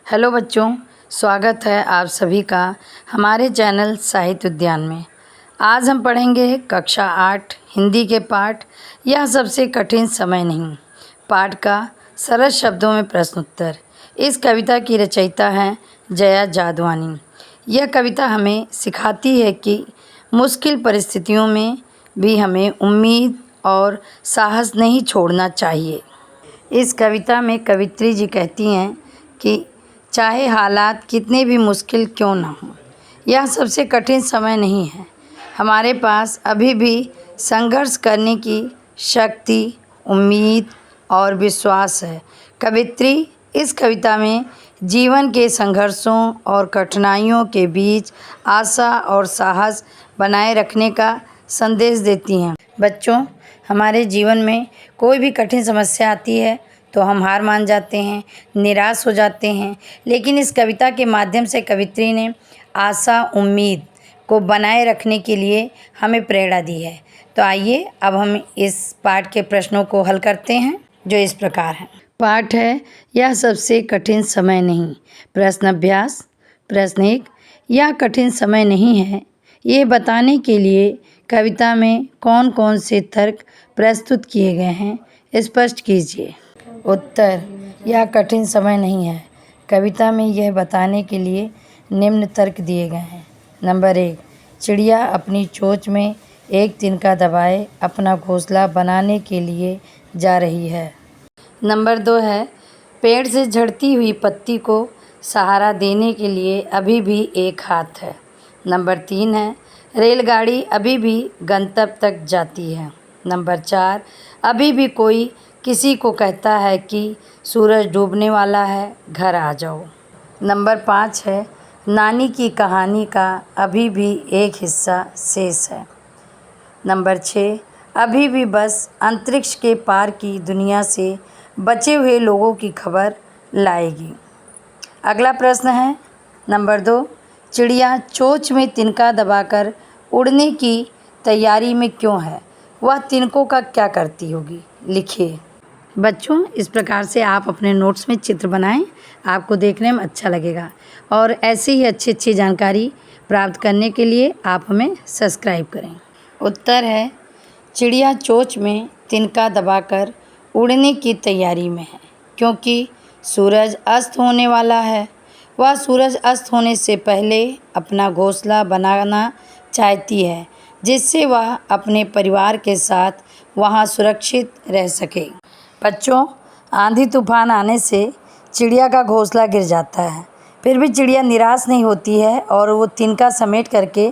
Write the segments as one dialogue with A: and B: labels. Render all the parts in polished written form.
A: Hello बच्चों, स्वागत है आप सभी का हमारे चैनल साहित्य उद्यान में। आज हम पढ़ेंगे कक्षा 8 हिंदी के पाठ यह सबसे कठिन समय नहीं पाठ का सरल शब्दों में प्रश्न उत्तर। इस कविता की रचयिता हैं जया जादवानी। यह कविता हमें सिखाती है कि मुश्किल परिस्थितियों में भी हमें उम्मीद और साहस नहीं छोड़ना चाहिए। इस कविता में कवित्री जी कहती हैं कि चाहे हालात कितने भी मुश्किल क्यों ना हों, यह सबसे कठिन समय नहीं है। हमारे पास अभी भी संघर्ष करने की शक्ति, उम्मीद और विश्वास है। कवित्री इस कविता में जीवन के संघर्षों और कठिनाइयों के बीच आशा और साहस बनाए रखने का संदेश देती हैं। बच्चों, हमारे जीवन में कोई भी कठिन समस्या आती है तो हम हार मान जाते हैं, निराश हो जाते हैं, लेकिन इस कविता के माध्यम से कवित्री ने आशा, उम्मीद को बनाए रखने के लिए हमें प्रेरणा दी है। तो आइए अब हम इस पाठ के प्रश्नों को हल करते हैं, जो इस प्रकार हैं। पाठ है यह सबसे कठिन समय नहीं। प्रश्न अभ्यास। प्रश्न 1, यह कठिन समय नहीं है, ये बताने के लिए कविता में कौन कौन से तर्क प्रस्तुत किए गए हैं, स्पष्ट कीजिए। उत्तर, यह कठिन समय नहीं है। कविता में यह बताने के लिए निम्न तर्क दिए गए हैं। नंबर 1, चिड़िया अपनी चोंच में एक तिनका दबाए अपना घोंसला बनाने के लिए जा रही है। नंबर 2 है, पेड़ से झड़ती हुई पत्ती को सहारा देने के लिए अभी भी एक हाथ है। नंबर 3 है, रेलगाड़ी अभी भी गंतव्य तक जाती है। नंबर 4, अभी भी कोई किसी को कहता है कि सूरज डूबने वाला है, घर आ जाओ। नंबर 5 है, नानी की कहानी का अभी भी एक हिस्सा शेष है। नंबर 6, अभी भी बस अंतरिक्ष के पार की दुनिया से बचे हुए लोगों की खबर लाएगी। अगला प्रश्न है नंबर 2, चिड़िया चोंच में तिनका दबाकर उड़ने की तैयारी में क्यों है? वह तिनकों का क्या करती होगी? लिखिए। बच्चों, इस प्रकार से आप अपने नोट्स में चित्र बनाएं, आपको देखने में अच्छा लगेगा। और ऐसी ही अच्छी जानकारी प्राप्त करने के लिए आप हमें सब्सक्राइब करें। उत्तर है, चिड़िया चोंच में तिनका दबाकर उड़ने की तैयारी में है, क्योंकि सूरज अस्त होने वाला है। वह सूरज अस्त होने से पहले अपना घोंसला बनाना चाहती है, जिससे वह अपने परिवार के साथ वहाँ सुरक्षित रह सके। बच्चों, आंधी तूफान आने से चिड़िया का घोंसला गिर जाता है, फिर भी चिड़िया निराश नहीं होती है और वो तिनका समेट करके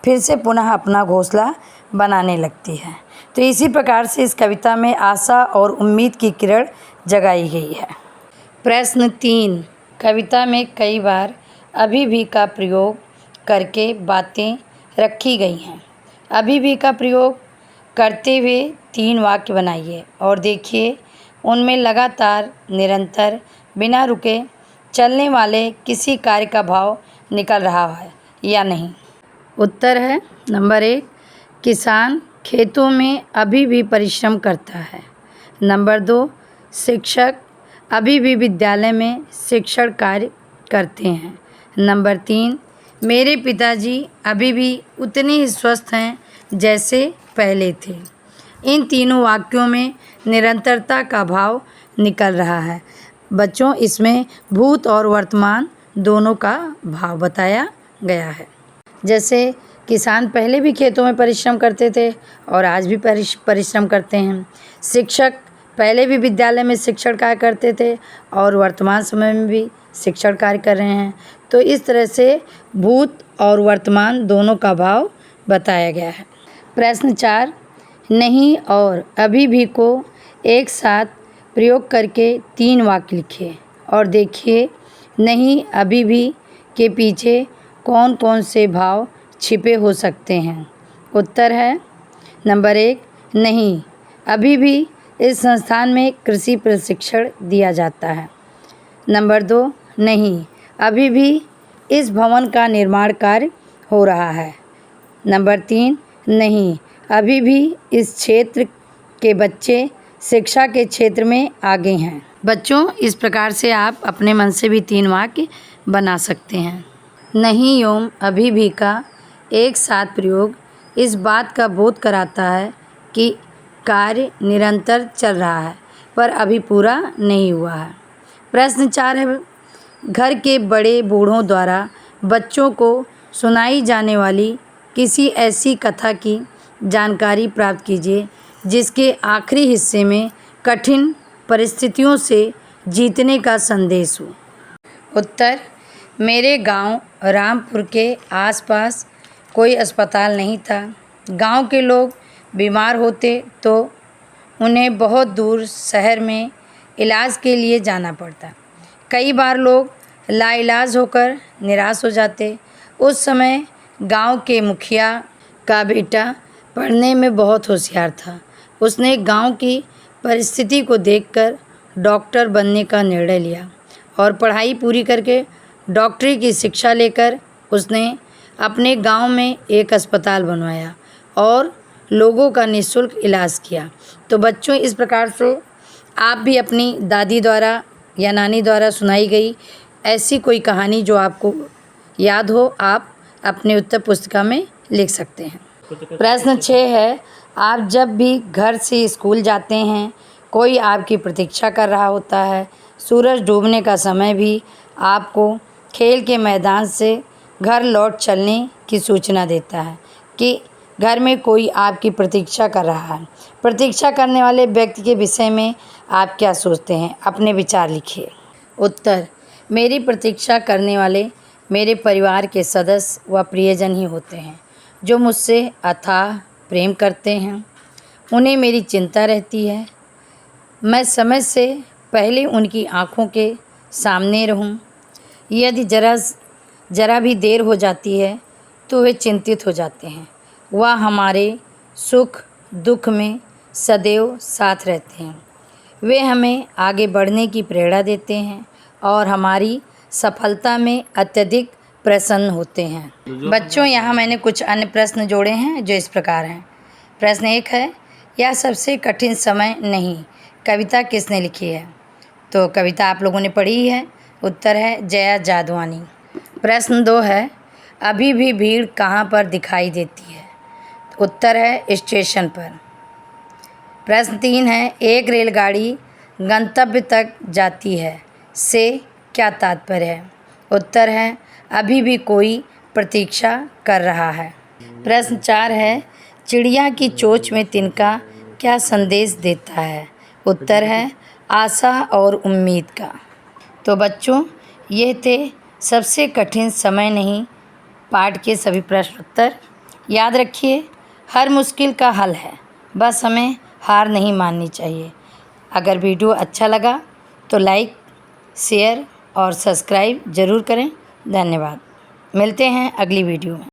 A: फिर से पुनः अपना घोंसला बनाने लगती है। तो इसी प्रकार से इस कविता में आशा और उम्मीद की किरण जगाई गई है। प्रश्न 3, कविता में कई बार अभी भी का प्रयोग करके बातें रखी गई हैं। अभी भी का प्रयोग करते हुए 3 वाक्य बनाइए और देखिए उनमें लगातार, निरंतर, बिना रुके चलने वाले किसी कार्य का भाव निकल रहा है या नहीं। उत्तर है नंबर 1, किसान खेतों में अभी भी परिश्रम करता है। नंबर 2, शिक्षक अभी भी विद्यालय में शिक्षण कार्य करते हैं। नंबर 3, मेरे पिताजी अभी भी उतने ही स्वस्थ हैं जैसे पहले थे। इन तीनों वाक्यों में निरंतरता का भाव निकल रहा है। बच्चों, इसमें भूत और वर्तमान दोनों का भाव बताया गया है। जैसे किसान पहले भी खेतों में परिश्रम करते थे और आज भी परिश्रम करते हैं। शिक्षक पहले भी विद्यालय में शिक्षण कार्य करते थे और वर्तमान समय में भी शिक्षण कार्य कर रहे हैं। तो इस तरह से भूत और वर्तमान दोनों का भाव बताया गया है। प्रश्न 4, नहीं और अभी भी को एक साथ प्रयोग करके 3 वाक्य लिखिए और देखिए नहीं अभी भी के पीछे कौन कौन से भाव छिपे हो सकते हैं। उत्तर है नंबर 1, नहीं अभी भी इस संस्थान में कृषि प्रशिक्षण दिया जाता है। नंबर 2, नहीं अभी भी इस भवन का निर्माण कार्य हो रहा है। नंबर 3, नहीं अभी भी इस क्षेत्र के बच्चे शिक्षा के क्षेत्र में आगे हैं। बच्चों, इस प्रकार से आप अपने मन से भी 3 वाक्य बना सकते हैं। नहीं एवं अभी भी का एक साथ प्रयोग इस बात का बोध कराता है कि कार्य निरंतर चल रहा है पर अभी पूरा नहीं हुआ है। प्रश्न 4 है, घर के बड़े बूढ़ों द्वारा बच्चों को सुनाई जाने वाली किसी ऐसी कथा की जानकारी प्राप्त कीजिए जिसके आखिरी हिस्से में कठिन परिस्थितियों से जीतने का संदेश हो। उत्तर, मेरे गांव रामपुर के आसपास कोई अस्पताल नहीं था। गांव के लोग बीमार होते तो उन्हें बहुत दूर शहर में इलाज के लिए जाना पड़ता। कई बार लोग लाइलाज होकर निराश हो जाते। उस समय गांव के मुखिया का बेटा पढ़ने में बहुत होशियार था। उसने गांव की परिस्थिति को देखकर डॉक्टर बनने का निर्णय लिया और पढ़ाई पूरी करके डॉक्टरी की शिक्षा लेकर उसने अपने गांव में एक अस्पताल बनवाया और लोगों का निःशुल्क इलाज किया। तो बच्चों, इस प्रकार से आप भी अपनी दादी द्वारा या नानी द्वारा सुनाई गई ऐसी कोई कहानी जो आपको याद हो, आप अपने उत्तर पुस्तिका में लिख सकते हैं। प्रश्न 6 है, आप जब भी घर से स्कूल जाते हैं, कोई आपकी प्रतीक्षा कर रहा होता है। सूरज डूबने का समय भी आपको खेल के मैदान से घर लौट चलने की सूचना देता है कि घर में कोई आपकी प्रतीक्षा कर रहा है। प्रतीक्षा करने वाले व्यक्ति के विषय में आप क्या सोचते हैं? अपने विचार लिखिए। उत्तर, मेरी प्रतीक्षा करने वाले मेरे परिवार के सदस्य व प्रियजन ही होते हैं जो मुझसे अथाह प्रेम करते हैं। उन्हें मेरी चिंता रहती है। मैं समय से पहले उनकी आँखों के सामने रहूं। यदि जरा भी देर हो जाती है तो वे चिंतित हो जाते हैं। वह हमारे सुख दुख में सदैव साथ रहते हैं। वे हमें आगे बढ़ने की प्रेरणा देते हैं और हमारी सफलता में अत्यधिक प्रसन्न होते हैं। बच्चों, यहाँ मैंने कुछ अन्य प्रश्न जोड़े हैं जो इस प्रकार हैं। प्रश्न 1 है, यह सबसे कठिन समय नहीं कविता किसने लिखी है? तो कविता आप लोगों ने पढ़ी है। उत्तर है जया जादवानी। प्रश्न 2 है, अभी भी भीड़ कहाँ पर दिखाई देती है? उत्तर है स्टेशन पर। प्रश्न 3 है, एक रेलगाड़ी गंतव्य तक जाती है से क्या तात्पर्य है? उत्तर है अभी भी कोई प्रतीक्षा कर रहा है। प्रश्न 4 है, चिड़िया की चोंच में तिनका क्या संदेश देता है? उत्तर है आशा और उम्मीद का। तो बच्चों, ये थे सबसे कठिन समय नहीं पाठ के सभी प्रश्न उत्तर। याद रखिए, हर मुश्किल का हल है, बस हमें हार नहीं माननी चाहिए। अगर वीडियो अच्छा लगा तो लाइक, शेयर और सब्सक्राइब ज़रूर करें। धन्यवाद। मिलते हैं अगली वीडियो में।